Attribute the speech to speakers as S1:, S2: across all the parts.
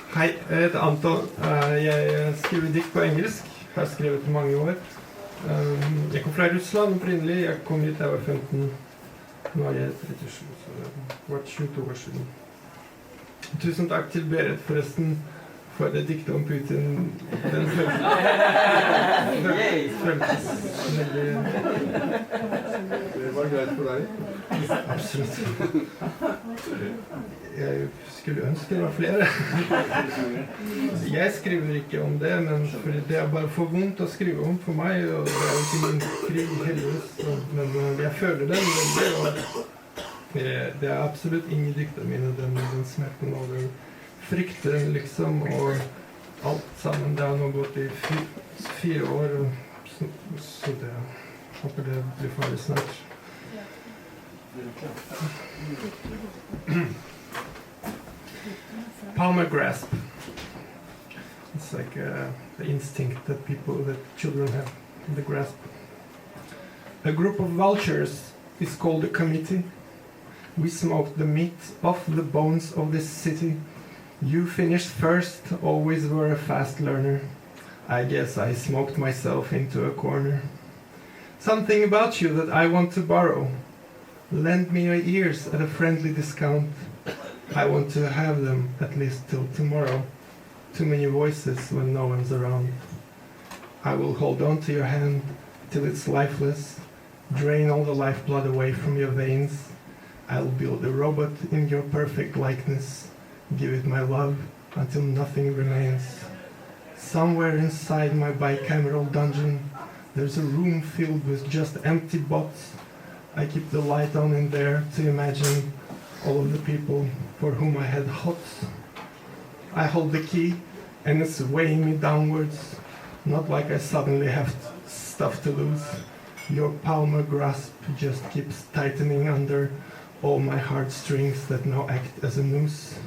S1: Hei, jeg heter Anton. Jeg skriver dikt på engelsk. Har skrevet i mange år. Jeg kom fra Russland opprinnelig. Jeg kom hit da jeg var 15. Nå er jeg 37, så det har vært 22 år siden. Tusen takk til Berit forresten for det diktet om Putin. Den føltes veldig...
S2: Det var greit for deg?
S1: Absolutt. Jeg skulle ønske det var flere. Jeg skriver ikke om det, men det er bare for vondt å skrive om for meg, og det er jo ikke min krig heldigvis, men jeg føler den veldig, og det er absolutt ingen dikter mine, den smerten og den frykten liksom, og alt sammen. Det har nå gått i 4 år, så det håper det blir ferdig snart. Palmer grasp. It's like the instinct that children have, the grasp. A group of vultures is called a committee. We smoked the meat off the bones of this city. You finished first, always were a fast learner. I guess I smoked myself into a corner. Something about you that I want to borrow. Lend me your ears at a friendly discount. I want to have them at least till tomorrow. Too many voices when no one's around. I will hold on to your hand till it's lifeless. Drain all the lifeblood away from your veins. I'll build a robot in your perfect likeness. Give it my love until nothing remains. Somewhere inside my bicameral dungeon, there's a room filled with just empty bots. I keep the light on in there to imagine all of the people for whom I had hots. I hold the key and it's weighing me downwards, not like I suddenly have stuff to lose. Your palmar grasp just keeps tightening under all my heartstrings that now act as a noose.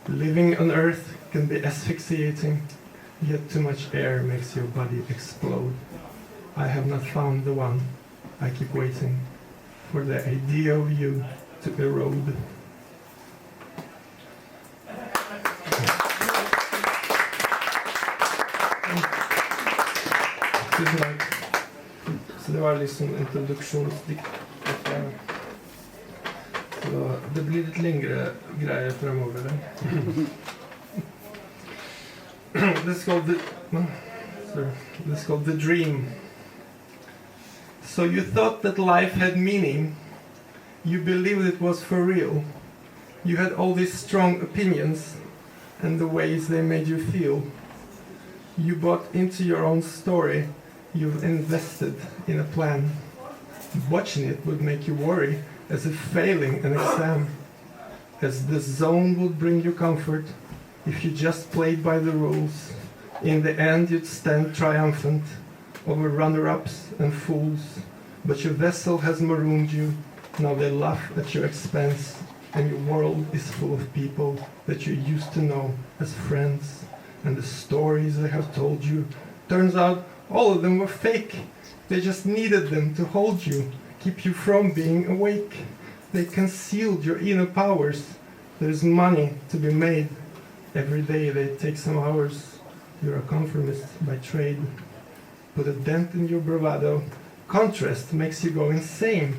S1: Living on Earth can be asphyxiating, yet too much air makes your body explode. I have not found the one. I keep waiting for the idea of you to erode. Tusen takk. Så det var liksom introduksjonsdikt. Så det blir litt lengre greier fremover. This is called The Dream. So you thought that life had meaning. You believed it was for real. You had all these strong opinions and the ways they made you feel. You bought into your own story. You've invested in a plan. Watching it would make you worry, as if failing an exam. As the zone would bring you comfort if you just played by the rules. In the end you'd stand triumphant over runner-ups and fools. But your vessel has marooned you. Now they laugh at your expense, and your world is full of people that you used to know as friends. And the stories they have told you, turns out all of them were fake. They just needed them to hold you, keep you from being awake. They concealed your inner powers. There's money to be made. Every day they take some hours. You're a conformist by trade. Put a dent in your bravado. Contrast makes you go insane.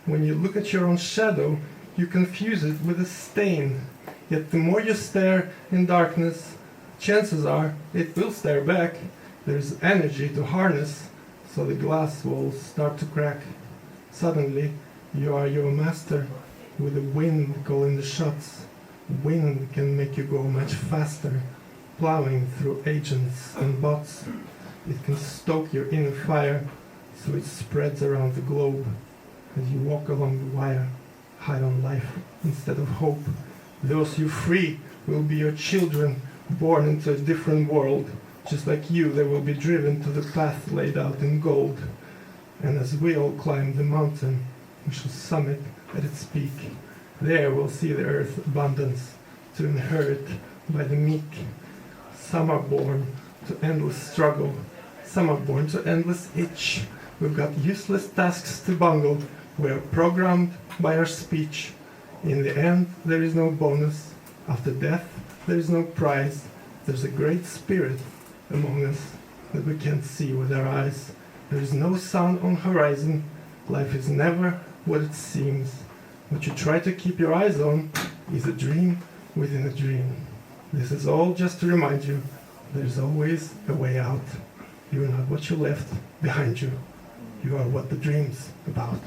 S1: When you look at your own shadow, you confuse it with a stain. Yet the more you stare in darkness, chances are it will stare back. There's energy to harness, so the glass walls start to crack. Suddenly, you are your master, with the wind calling the shots. Wind can make you go much faster, plowing through agents and bots. It can stoke your inner fire, so it spreads around the globe. As you walk along the wire, high on life instead of hope. Those you free will be your children, born into a different world. Just like you, they will be driven to the path laid out in gold. And as we all climb the mountain, we shall summit at its peak. There we'll see the earth's abundance to inherit by the meek. Some are born to endless struggle. Some are born to endless itch. We've got useless tasks to bungle. We are programmed by our speech. In the end, there is no bonus. After death, there is no prize. There's a great spirit among us that we can't see with our eyes. There is no sun on horizon. Life is never what it seems. What you try to keep your eyes on is a dream within a dream. This is all just to remind you, there's always a way out. You are not what you left behind you. You are what the dream's about.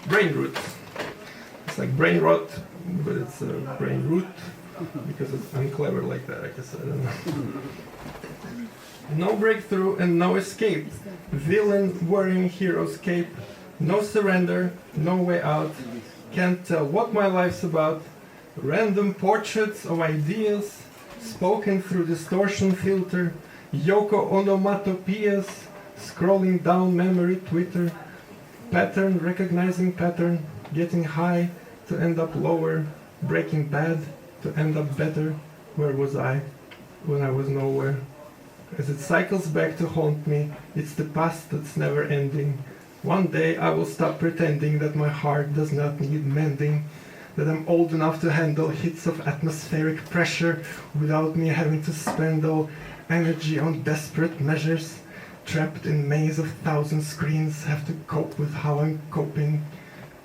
S1: Brain root. It's like brain rot, but it's a brain root because I'm clever like that, I guess. I don't know. No breakthrough and no escape. Villain worrying hero's cape. No surrender, no way out. Can't tell what my life's about. Random portraits of ideas spoken through distortion filter. Yoko onomatopoeias scrolling down memory Twitter. Pattern, recognizing pattern. Getting high to end up lower. Breaking bad to end up better. Where was I when I was nowhere? As it cycles back to haunt me, it's the past that's never ending. One day I will stop pretending that my heart does not need mending, that I'm old enough to handle hits of atmospheric pressure without me having to spend all energy on desperate measures. Trapped in maze of thousand screens, have to cope with how I'm coping.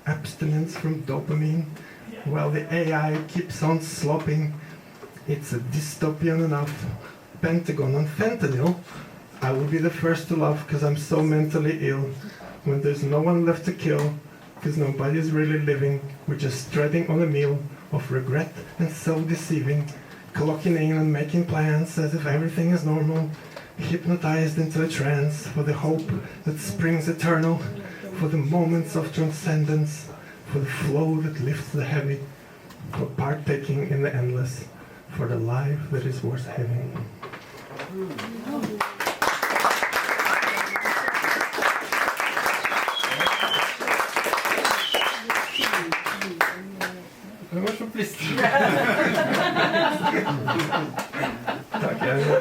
S1: Abstinence from dopamine, while the AI keeps on slopping. It's a dystopian enough. Pentagon on fentanyl, I will be the first to laugh because I'm so mentally ill. When there's no one left to kill, because nobody's really living, we're just treading on a meal of regret and self-deceiving, clocking in and making plans as if everything is normal, hypnotized into a trance for the hope that springs eternal, for the moments of transcendence, for the flow that lifts the heavy, for partaking in the endless, for the life that is worth having. Det var så plissigt. Tack,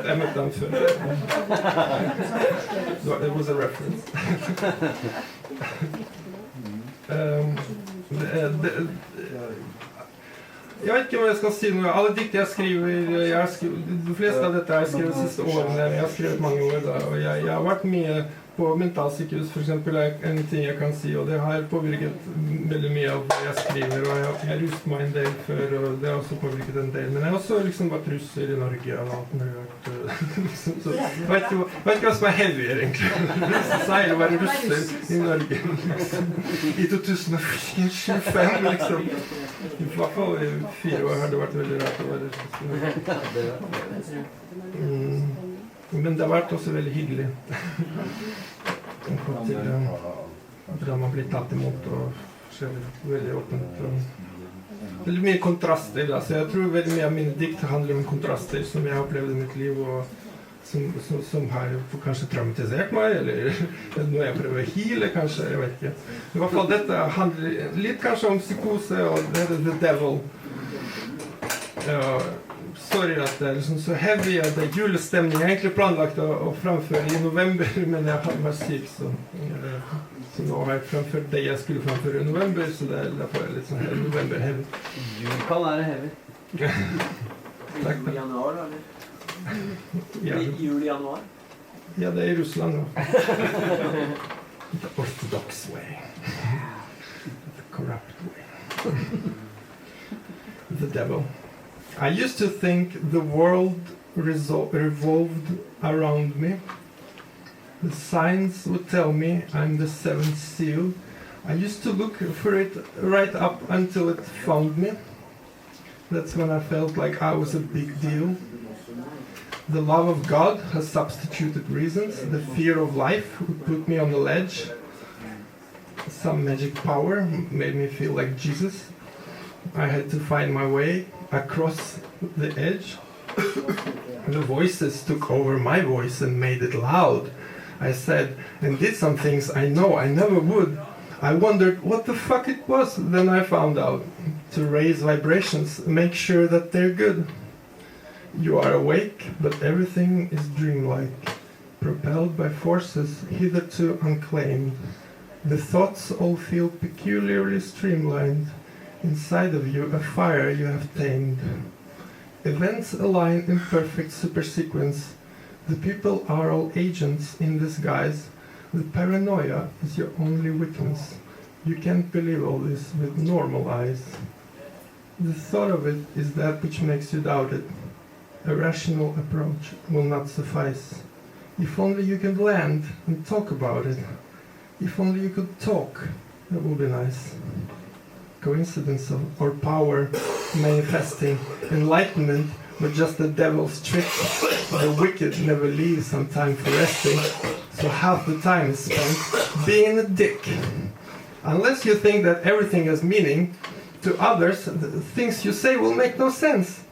S1: jag mötte han förr. It was a reference. Jag vet inte om jag ska säga något. Alla dikter jag skriver, de flesta av detta har jag skrivit sista åren. Jag har skrivit många år då, och jag har varit med på mentalsykehus för exempel, en ting jag kan säga, och det har påverkat väldigt mycket av vad jag skriver, och jag har rust mig en del för, och det har också påverkat en del, men jag har också liksom varit russer i Norge och allt möjligt. Så jag vet inte vad som är heavy egentligen. Så säger det var russer i Norge i 2025 liksom. I alla fall i 4 år har det varit väldigt rart att vara russer. Men det har varit också väldigt hyggligt. Där man blir tatt emot och väldigt öppet. Väldigt mycket kontraster. Alltså jag tror väldigt mycket av min dikt handlar om kontraster som jag upplevde i mitt liv och som har kanske traumatiserat mig, eller nu är jag prövar healer kanske, jag vet inte. I alla fall detta handlar lite kanske om psykose och det är the devil. Sorry att det är liksom så heavy, det är julstämning. Jag har egentligen planlagt att framföra i november, men jag var syk så nu har jag framfört det jag skulle framföra i november, så där får jag lite sån här november heavy.
S3: Jul kan vara heavy.
S1: Tack.
S3: Jul i januar eller?
S1: Ja.
S3: Jul i januar?
S1: Ja, det är i Ryssland nu. The orthodox way. The corrupt way. The devil. I used to think the world revolved around me. The signs would tell me I'm the seventh seal. I used to look for it right up until it found me. That's when I felt like I was a big deal. The love of God has substituted reasons. The fear of life would put me on the ledge. Some magic power made me feel like Jesus. I had to find my way across the edge. The voices took over my voice and made it loud. I said and did some things I know I never would. I wondered what the fuck it was, then I found out. to raise vibrations, make sure that they're good. You are awake, but everything is dreamlike, propelled by forces hitherto unclaimed. The thoughts all feel peculiarly streamlined. Inside of you, a fire you have tamed. Events align in perfect supersequence. The people are all agents in disguise. The paranoia is your only weakness. You can't believe all this with normal eyes. The thought of it is that which makes you doubt it. A rational approach will not suffice. If only you could land and talk about it. If only you could talk, that would be nice. Coincidence or power manifesting, enlightenment or just the devil's trick. The wicked never leave some time for resting, so half the time is spent being a dick. Unless you think that everything has meaning, to others the things you say will make no sense.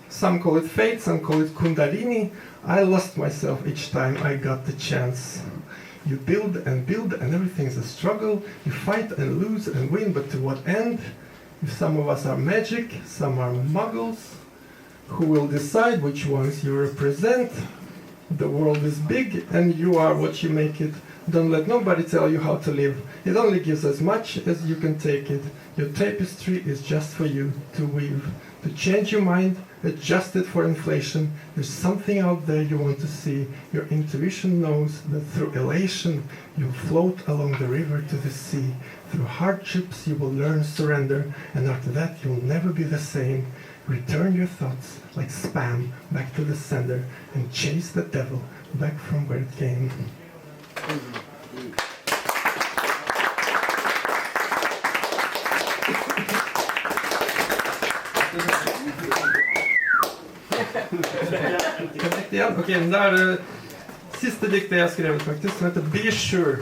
S1: Some call it fate, some call it kundalini. I lost myself each time I got the chance. You build and everything's a struggle. You fight and lose and win, but to what end? If some of us are magic, some are muggles. Who will decide which ones you represent? The world is big and you are what you make it. Don't let nobody tell you how to live. It only gives as much as you can take it. Your tapestry is just for you to weave. To change your mind, adjust it for inflation. There's something out there you want to see. Your intuition knows that through elation, you'll float along the river to the sea. Through hardships, you will learn surrender. And after that, you'll never be the same. Return your thoughts like spam back to the sender and chase the devil back from where it came. Ok, men da er det siste diktet jeg har skrevet faktisk, som heter Be Sure.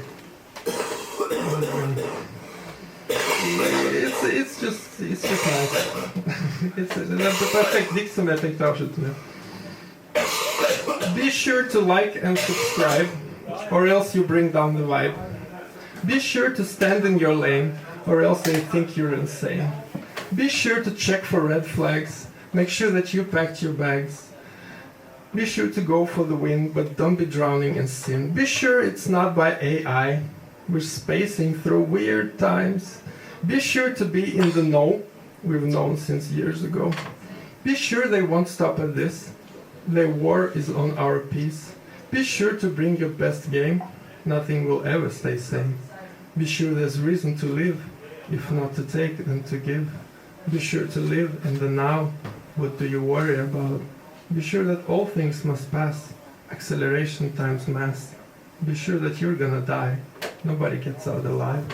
S1: It's just nice. Det er et perfekt dikt som jeg tenkte å avslutte med. Be sure to like and subscribe, or else you bring down the vibe. Be sure to stand in your lane, or else they think you're insane. Be sure to check for red flags. Make sure that you packed your bags. Be sure to go for the win, but don't be drowning in sin. Be sure it's not by AI. We're spacing through weird times. Be sure to be in the know. We've known since years ago. Be sure they won't stop at this. Their war is on our peace. Be sure to bring your best game. Nothing will ever stay same. Be sure there's reason to live. If not to take, then to give. Be sure to live in the now. What do you worry about? Be sure that all things must pass. Acceleration times mass. Be sure that you're gonna die. Nobody gets out alive.